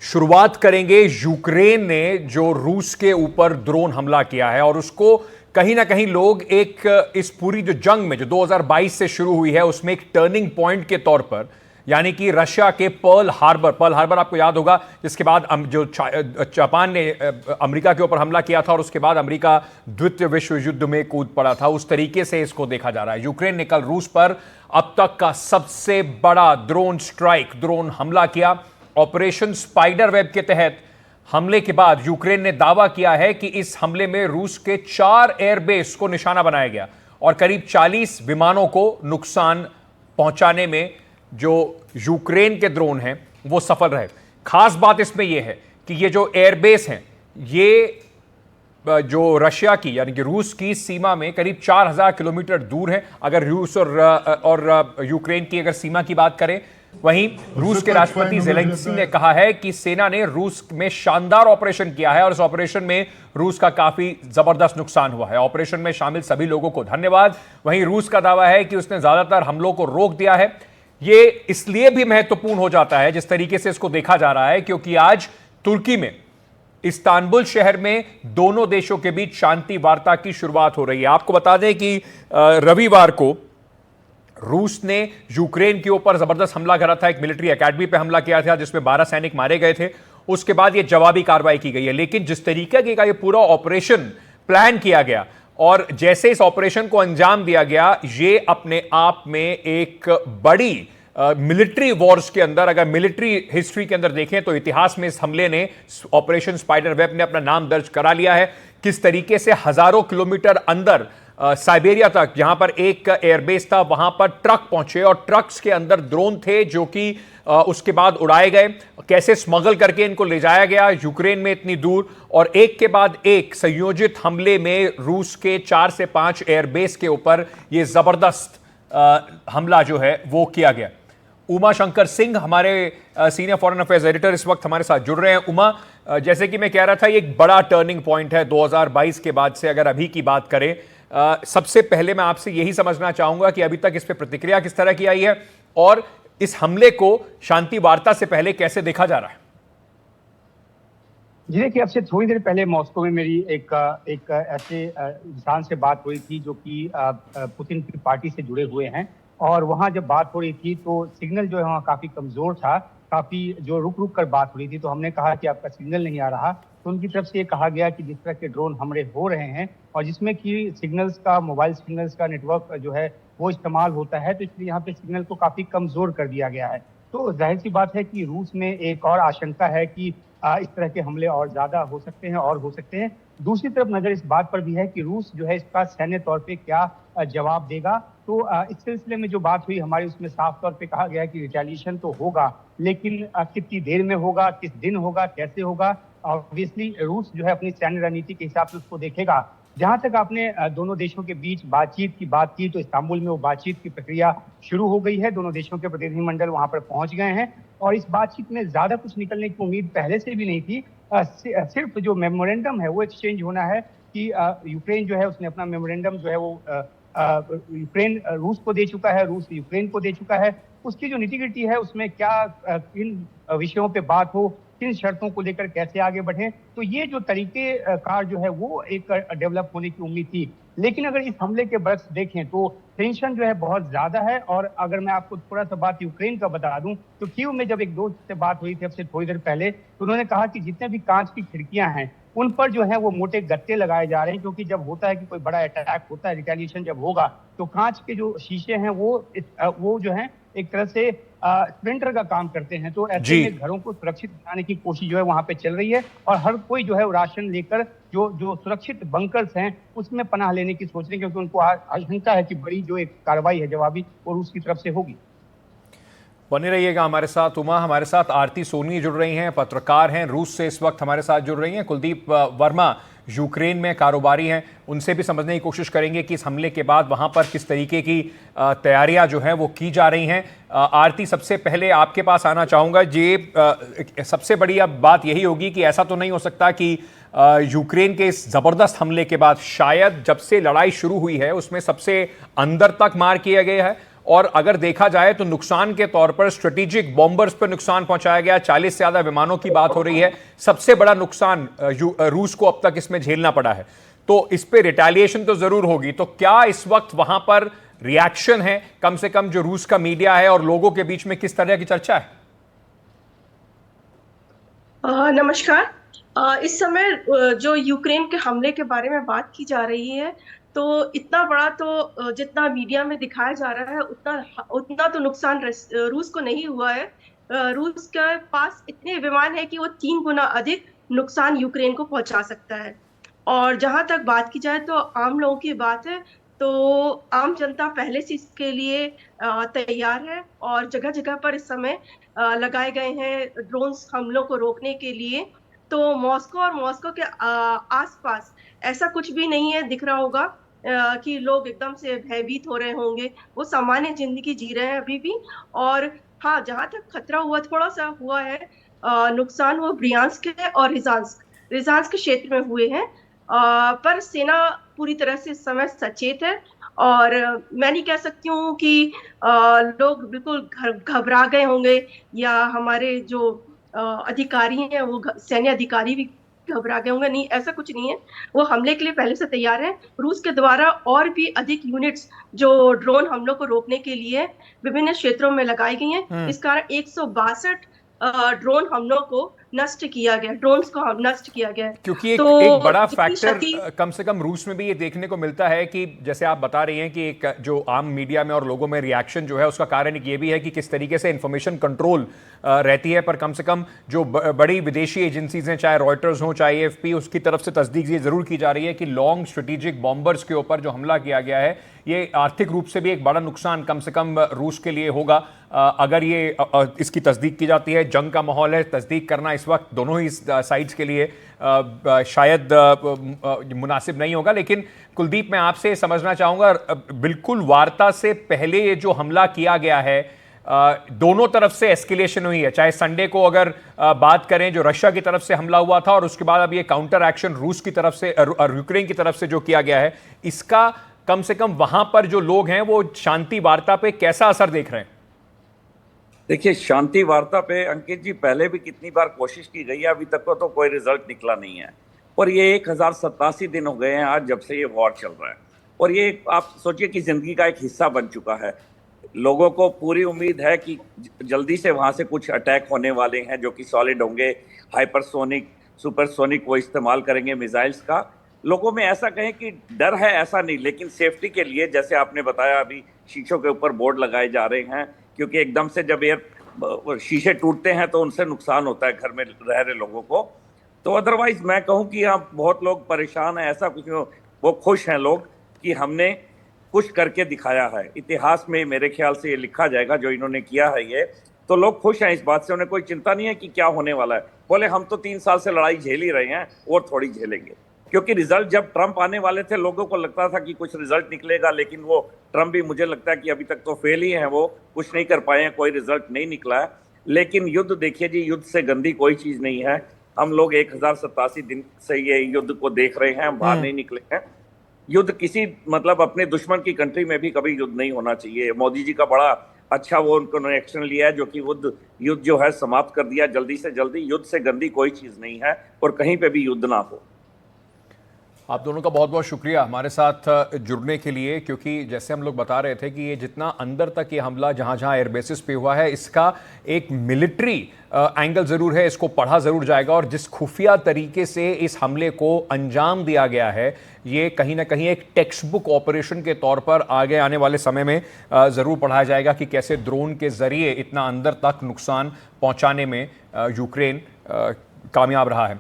शुरुआत करेंगे यूक्रेन ने जो रूस के ऊपर ड्रोन हमला किया है और उसको कहीं ना कहीं लोग एक इस पूरी जो जंग में जो 2022 से शुरू हुई है उसमें एक टर्निंग पॉइंट के तौर पर, यानी कि रशिया के पर्ल हार्बर आपको याद होगा, जिसके बाद जो जापान ने अमेरिका के ऊपर हमला किया था और उसके बाद अमेरिका द्वितीय विश्व युद्ध में कूद पड़ा था, उस तरीके से इसको देखा जा रहा है। यूक्रेन ने कल रूस पर अब तक का सबसे बड़ा ड्रोन हमला किया। ऑपरेशन स्पाइडर वेब के तहत हमले के बाद यूक्रेन ने दावा किया है कि इस हमले में रूस के 4 एयरबेस को निशाना बनाया गया और करीब 40 विमानों को नुकसान पहुंचाने में जो यूक्रेन के ड्रोन हैं वो सफल रहे। खास बात इसमें यह है कि ये जो एयरबेस हैं ये जो रशिया की यानी कि रूस की सीमा में करीब 4000 किलोमीटर दूर है। अगर रूस और यूक्रेन की अगर सीमा की बात करें, वहीं रूस के राष्ट्रपति ज़ेलेंस्की ने कहा है कि सेना ने रूस में शानदार ऑपरेशन किया है और इस ऑपरेशन में रूस का काफी जबरदस्त नुकसान हुआ है। ऑपरेशन में शामिल सभी लोगों को धन्यवाद। वहीं रूस का दावा है कि उसने ज्यादातर हमलों को रोक दिया है। ये इसलिए भी महत्वपूर्ण हो जाता है जिस तरीके से इसको देखा जा रहा है क्योंकि आज तुर्की में इस्तांबुल शहर में दोनों देशों के बीच शांति वार्ता की शुरुआत हो रही है। आपको बता दें कि रविवार को रूस ने यूक्रेन के ऊपर जबरदस्त हमला करा था, एक मिलिट्री एकेडमी पे हमला किया था जिसमें 12 सैनिक मारे गए थे। उसके बाद यह जवाबी कार्रवाई की गई है, लेकिन जिस तरीके का यह पूरा ऑपरेशन प्लान किया गया और जैसे इस ऑपरेशन को अंजाम दिया गया, ये अपने आप में एक बड़ी मिलिट्री वॉर्स के अंदर, अगर मिलिट्री हिस्ट्री के अंदर देखें तो इतिहास में इस हमले ने, ऑपरेशन स्पाइडर वेब ने अपना नाम दर्ज करा लिया है। किस तरीके से हजारों किलोमीटर अंदर साइबेरिया तक, जहां पर एक एयरबेस था, वहां पर ट्रक पहुंचे और ट्रक्स के अंदर ड्रोन थे जो कि उसके बाद उड़ाए गए। कैसे स्मगल करके इनको ले जाया गया यूक्रेन में इतनी दूर, और एक के बाद एक संयोजित हमले में रूस के 4 से 5 एयरबेस के ऊपर यह जबरदस्त हमला जो है वो किया गया। उमा शंकर सिंह हमारे सीनियर फॉरेन अफेयर्स एडिटर इस वक्त हमारे साथ जुड़ रहे हैं। उमा, जैसे कि मैं कह रहा था, ये एक बड़ा टर्निंग पॉइंट है 2022 के बाद से। अगर अभी की बात करें, सबसे पहले मैं आपसे यही समझना चाहूंगा कि अभी तक इस पे प्रतिक्रिया किस तरह की आई है और इस हमले को शांति वार्ता से पहले कैसे देखा जा रहा है। जी देखिए, अब से थोड़ी देर पहले मॉस्को में मेरी एक ऐसे इंसान से बात हुई थी जो कि पुतिन की पार्टी से जुड़े हुए हैं, और वहाँ जब बात हो रही थी तो सिग्नल जो है वहाँ काफ़ी कमज़ोर था, काफ़ी जो रुक रुक कर बात हो रही थी। तो हमने कहा कि आपका सिग्नल नहीं आ रहा, तो उनकी तरफ से ये कहा गया कि जिस तरह के ड्रोन हमले हो रहे हैं और जिसमें कि सिग्नल्स का, मोबाइल सिग्नल्स का नेटवर्क जो है वो इस्तेमाल होता है, तो इसलिए यहाँ पे सिग्नल को काफ़ी कमज़ोर कर दिया गया है। तो जाहिर सी बात है कि रूस में एक और आशंका है कि इस तरह के हमले और ज़्यादा हो सकते हैं और हो सकते हैं। दूसरी तरफ नज़र इस बात पर भी है कि रूस जो है इसका सैन्य तौर पे क्या जवाब देगा। तो इस सिलसिले में जो बात हुई हमारी, उसमें साफ तौर पे कहा गया कि रिटेलिएशन तो होगा, लेकिन कितनी देर में होगा, किस दिन होगा, कैसे होगा, ऑब्वियसली रूस जो है अपनी सैन्य रणनीति के हिसाब से उसको देखेगा। जहां तक आपने दोनों देशों के बीच बातचीत की बात की, तो इस्तांबुल में वो बातचीत की प्रक्रिया शुरू हो गई है। दोनों देशों के प्रतिनिधिमंडल वहां पर पहुंच गए हैं और इस बातचीत में ज्यादा कुछ निकलने की उम्मीद पहले से भी नहीं थी। सिर्फ जो मेमोरेंडम है वो एक्सचेंज होना है कि यूक्रेन जो है उसने अपना मेमोरेंडम जो है वो यूक्रेन रूस को दे चुका है, रूस यूक्रेन को दे चुका है। उसकी जो निटिग्रिटी है उसमें क्या किन विषयों पे बात हो, किन शर्तों को लेकर कैसे आगे बढ़े, तो ये जो तरीके कार जो है वो एक डेवलप होने की उम्मीद थी। लेकिन अगर इस हमले के बरक्स देखें तो टेंशन जो है बहुत ज्यादा है। और अगर मैं आपको थोड़ा सा बात यूक्रेन का बता दूं, तो कीव में जब एक दोस्त से बात हुई थी अब से थोड़ी देर पहले, तो उन्होंने कहा कि जितने भी कांच की खिड़कियां हैं उन पर जो है वो मोटे गत्ते लगाए जा रहे हैं, क्योंकि जब होता है कि कोई बड़ा अटैक होता है, रिटेलिएशन जब होगा, तो कांच के जो शीशे हैं वो जो है एक तरह से स्प्लिंटर का काम करते हैं। तो ऐसे में घरों को सुरक्षित बनाने की कोशिश जो है वहां पे चल रही है और हर कोई जो है राशन लेकर जो सुरक्षित बंकर्स हैं उसमें पनाह लेने की सोच रहे हैं, क्योंकि उनको आशंका है कि बड़ी जो एक कार्रवाई है जवाबी वो रूस की तरफ से होगी। बने रहिएगा हमारे साथ। उमा, हमारे साथ आरती सोनी जुड़ रही हैं, पत्रकार हैं, रूस से इस वक्त हमारे साथ जुड़ रही हैं। कुलदीप वर्मा यूक्रेन में कारोबारी हैं, उनसे भी समझने की कोशिश करेंगे कि इस हमले के बाद वहां पर किस तरीके की तैयारियां जो हैं वो की जा रही हैं। आरती, सबसे पहले आपके पास आना चाहूँगा। ये सबसे बड़ी अब बात यही होगी कि ऐसा तो नहीं हो सकता कि यूक्रेन के इस ज़बरदस्त हमले के बाद शायद जब से लड़ाई शुरू हुई है उसमें सबसे अंदर तक मार किया गया है और अगर देखा जाए तो नुकसान के तौर पर स्ट्रेटेजिक बॉम्बर्स पर नुकसान पहुंचाया गया, 40 से ज्यादा विमानों की बात हो रही है। सबसे बड़ा नुकसान रूस को अब तक इसमें झेलना पड़ा है, तो इस पे रिटेलिएशन तो जरूर होगी। तो क्या इस वक्त वहां पर रिएक्शन है, कम से कम जो रूस का मीडिया है और लोगों के बीच में किस तरह की चर्चा है? नमस्कार। इस समय जो यूक्रेन के हमले के बारे में बात की जा रही है, तो इतना बड़ा तो जितना मीडिया में दिखाया जा रहा है उतना उतना तो नुकसान रूस को नहीं हुआ है। रूस के पास इतने विमान है कि वो 3 गुना अधिक नुकसान यूक्रेन को पहुंचा सकता है। और जहां तक बात की जाए तो आम लोगों की बात है, तो आम जनता पहले से इसके लिए तैयार है और जगह जगह पर इस समय लगाए गए हैं ड्रोन्स हमलों को रोकने के लिए। तो मॉस्को और मॉस्को के आसपास ऐसा कुछ भी नहीं है दिख रहा होगा कि लोग एकदम से भयभीत हो रहे होंगे। वो सामान्य जिंदगी जी रहे हैं अभी भी। और हाँ, जहां तक खतरा हुआ थोड़ा सा हुआ है नुकसान, वो ब्रियांस्क और रिजांस्क के क्षेत्र में हुए हैं। पर सेना पूरी तरह से इस समय सचेत है और मैं नहीं कह सकती हूँ कि लोग बिल्कुल घबरा गए होंगे या हमारे जो अधिकारी हैं वो सैन्य अधिकारी भी घबरा गए होंगे। नहीं, ऐसा कुछ नहीं है। वो हमले के लिए पहले से तैयार है। रूस के द्वारा और भी अधिक यूनिट्स जो ड्रोन हमलों को रोकने के लिए विभिन्न क्षेत्रों में लगाई गई हैं। इस कारण 162 ड्रोन हमलों को नष्ट किया गया, ड्रोन्स को नष्ट किया गया। क्योंकि एक बड़ा फैक्टर कम से कम रूस में भी ये देखने को मिलता है कि जैसे आप बता रही हैं कि एक जो आम मीडिया में और लोगों में रिएक्शन जो है उसका कारण ये भी है कि किस तरीके से इंफॉर्मेशन कंट्रोल रहती है। पर कम से कम जो बड़ी विदेशी एजेंसीज हैं, चाहे रॉयटर्स हो चाहे एएफपी, उसकी तरफ से तस्दीक ये जरूर की जा रही है कि लॉन्ग स्ट्रेटेजिक बॉम्बर्स के ऊपर जो हमला किया गया है ये आर्थिक रूप से भी एक बड़ा नुकसान कम से कम रूस के लिए होगा। अगर ये इसकी तस्दीक की जाती है, जंग का माहौल है, तस्दीक करना इस वक्त दोनों ही साइड्स के लिए शायद मुनासिब नहीं होगा। लेकिन कुलदीप, मैं आपसे समझना चाहूंगा, बिल्कुल वार्ता से पहले ये जो हमला किया गया है, दोनों तरफ से एस्केलेशन हुई है। चाहे संडे को अगर बात करें जो रशिया की तरफ से हमला हुआ था और उसके बाद अब ये काउंटर एक्शन रूस की तरफ से और यूक्रेन की तरफ से जो किया गया है, इसका कम से कम वहां पर जो लोग हैं वो शांति वार्ता पे कैसा असर देख रहे हैं? देखिए, शांति वार्ता पे अंकित जी पहले भी कितनी बार कोशिश की गई है, अभी तक तो कोई रिजल्ट निकला नहीं है। और ये 1087 दिन हो गए हैं आज जब से ये वॉर चल रहा है, और ये आप सोचिए कि जिंदगी का एक हिस्सा बन चुका है। लोगों को पूरी उम्मीद है कि जल्दी से वहां से कुछ अटैक होने वाले हैं जो कि सॉलिड होंगे, हाइपरसोनिक, सुपरसोनिक वो इस्तेमाल करेंगे मिसाइल्स का। लोगों में ऐसा कहें कि डर है, ऐसा नहीं, लेकिन सेफ्टी के लिए जैसे आपने बताया अभी शीशों के ऊपर बोर्ड लगाए जा रहे हैं, क्योंकि एकदम से जब शीशे टूटते हैं तो उनसे नुकसान होता है घर में रह रहे लोगों को। तो अदरवाइज मैं कहूँ कि यहाँ बहुत लोग परेशान हैं, ऐसा कुछ नहीं, वो खुश हैं लोग कि हमने कुछ करके दिखाया है। इतिहास में मेरे ख्याल से ये लिखा जाएगा जो इन्होंने किया है ये, तो लोग खुश हैं इस बात से। उन्हें कोई चिंता नहीं है कि क्या होने वाला है। बोले हम तो 3 साल से लड़ाई झेल ही रहे हैं और थोड़ी झेलेंगे, क्योंकि रिजल्ट जब ट्रंप आने वाले थे लोगों को लगता था कि कुछ रिजल्ट निकलेगा, लेकिन वो ट्रंप भी मुझे लगता है कि अभी तक तो फेल ही हैं, वो कुछ नहीं कर पाए हैं, कोई रिजल्ट नहीं निकला है। लेकिन युद्ध देखिए जी, युद्ध से गंदी कोई चीज नहीं है। हम लोग 1087 दिन से ये युद्ध को देख रहे हैं, बाहर नहीं निकले हैं। युद्ध किसी मतलब अपने दुश्मन की कंट्री में भी कभी युद्ध नहीं होना चाहिए। मोदी जी का बड़ा अच्छा वो उन्होंने एक्शन लिया है जो कि युद्ध जो है समाप्त कर दिया जल्दी से जल्दी। युद्ध से गंदी कोई चीज नहीं है और कहीं पे भी युद्ध ना हो। आप दोनों का बहुत बहुत शुक्रिया हमारे साथ जुड़ने के लिए, क्योंकि जैसे हम लोग बता रहे थे कि ये जितना अंदर तक ये हमला जहां जहां एयरबेसिस पे हुआ है, इसका एक मिलिट्री एंगल ज़रूर है, इसको पढ़ा ज़रूर जाएगा। और जिस खुफिया तरीके से इस हमले को अंजाम दिया गया है, ये कहीं ना कहीं एक टेक्स्ट बुक ऑपरेशन के तौर पर आगे आने वाले समय में ज़रूर पढ़ाया जाएगा कि कैसे ड्रोन के ज़रिए इतना अंदर तक नुकसान पहुँचाने में यूक्रेन कामयाब रहा है।